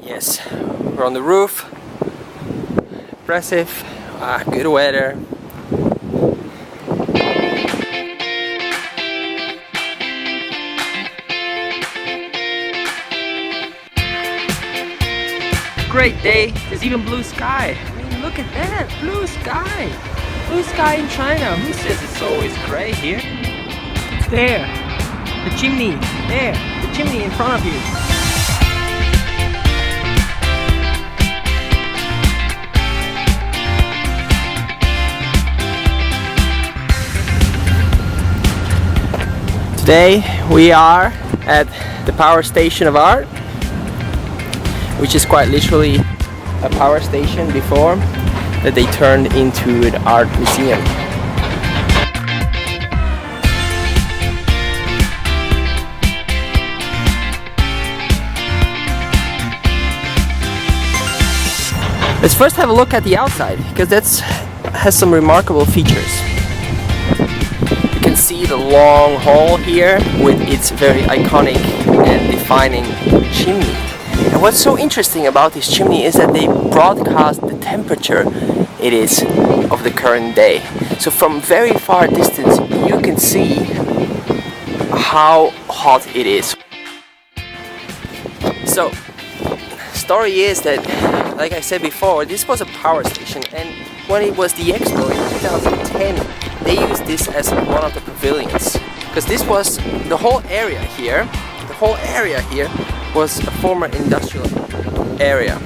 Yes, we're on the roof. Impressive. Good weather. Great day. There's even blue sky. I mean, look at that. Blue sky. Blue sky in China. Who says it's always gray here? It's there. The chimney. There. The chimney in front of you. Today we are at the power station of art, which is quite literally a power station before that they turned into an art museum. Let's first have a look at the outside, because that has some remarkable features. You can see the long hall here with its very iconic and defining chimney. And what's so interesting about this chimney is that they broadcast the temperature it is of the current day. So from very far distance you can see how hot it is. So story is that, like I said before, this was a power station, and when it was the expo in 2010 they used this as one of the pavilions, because this was the whole area here. The whole area here was a former industrial area,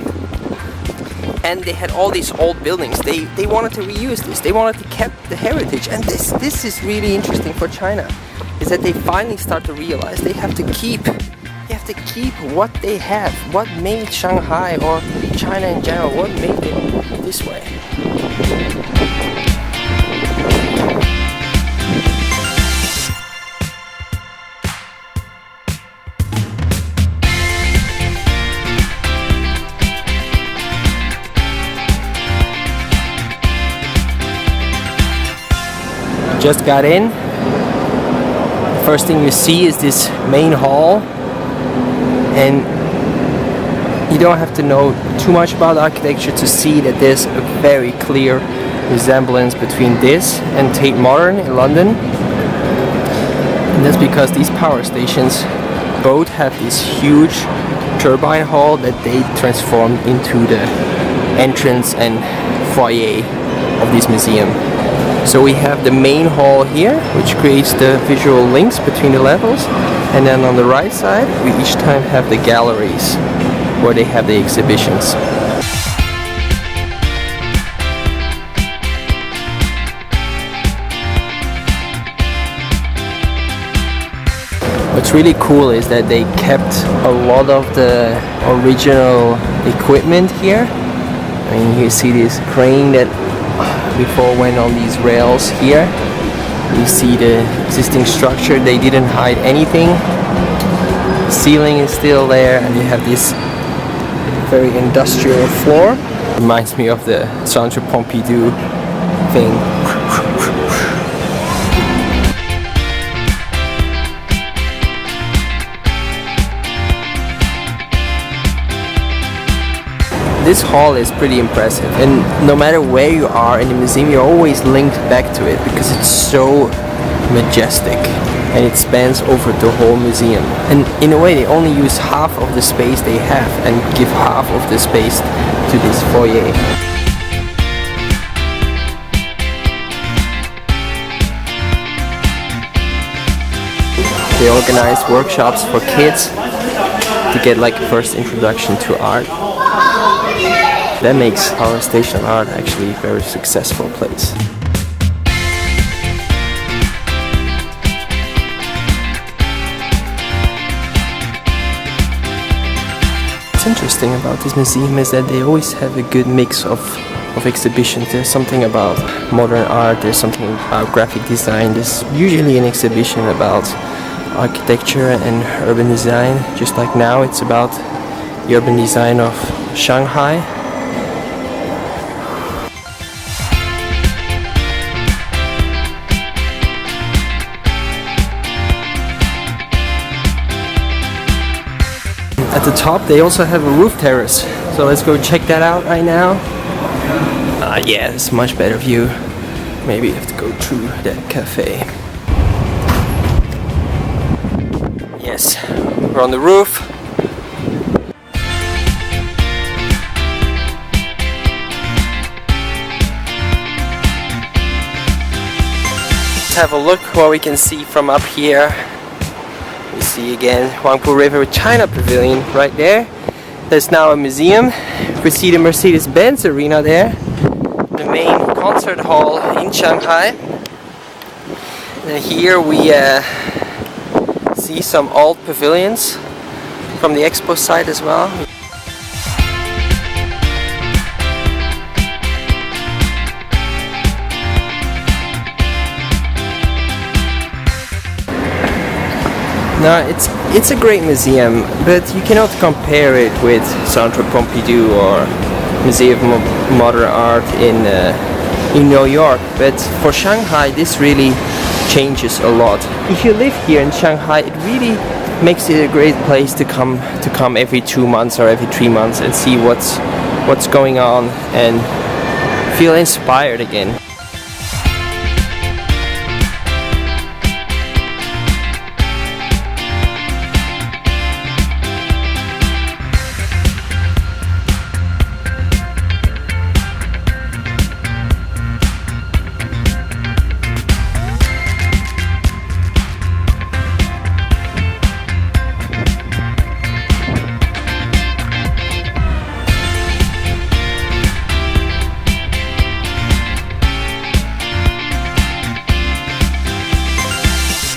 and they had all these old buildings. They wanted to reuse this. They wanted to keep the heritage, and this is really interesting for China, is that they finally start to realize they have to keep what they have, what made Shanghai or China in general, what made it this way. Just got in. The first thing you see is this main hall, and you don't have to know too much about architecture to see that there's a very clear resemblance between this and Tate Modern in London. And that's because these power stations both have this huge turbine hall that they transformed into the entrance and foyer of this museum. So we have the main hall here, which creates the visual links between the levels, and then on the right side we each time have the galleries where they have the exhibitions. What's really cool is that they kept a lot of the original equipment here. I mean, you see this crane that before went on these rails here. You see the existing structure. They didn't hide anything. The ceiling is still there, and you have this very industrial floor. Reminds me of the Centre Pompidou thing. This hall is pretty impressive, and no matter where you are in the museum, you're always linked back to it because it's so majestic and it spans over the whole museum. And in a way, they only use half of the space they have and give half of the space to this foyer. They organize workshops for kids to get like a first introduction to art. That makes Power Station Art actually a very successful place. What's interesting about this museum is that they always have a good mix of exhibitions. There's something about modern art, there's something about graphic design, there's usually an exhibition about architecture and urban design. Just like now, it's about the urban design of Shanghai. At the top they also have a roof terrace. So let's go check that out right now. Yeah, it's a much better view. Maybe you have to go through that cafe. Yes, we're on the roof. Let's have a look what we can see from up here. We see again Huangpu River China Pavilion right there. There's now a museum. We see the Mercedes-Benz arena there. The main concert hall in Shanghai. And here we see some old pavilions from the expo site as well. No, it's a great museum, but you cannot compare it with Centre Pompidou or Museum of Modern Art in New York. But for Shanghai, this really changes a lot. If you live here in Shanghai, it really makes it a great place to come every 2 months or every 3 months and see what's going on and feel inspired again.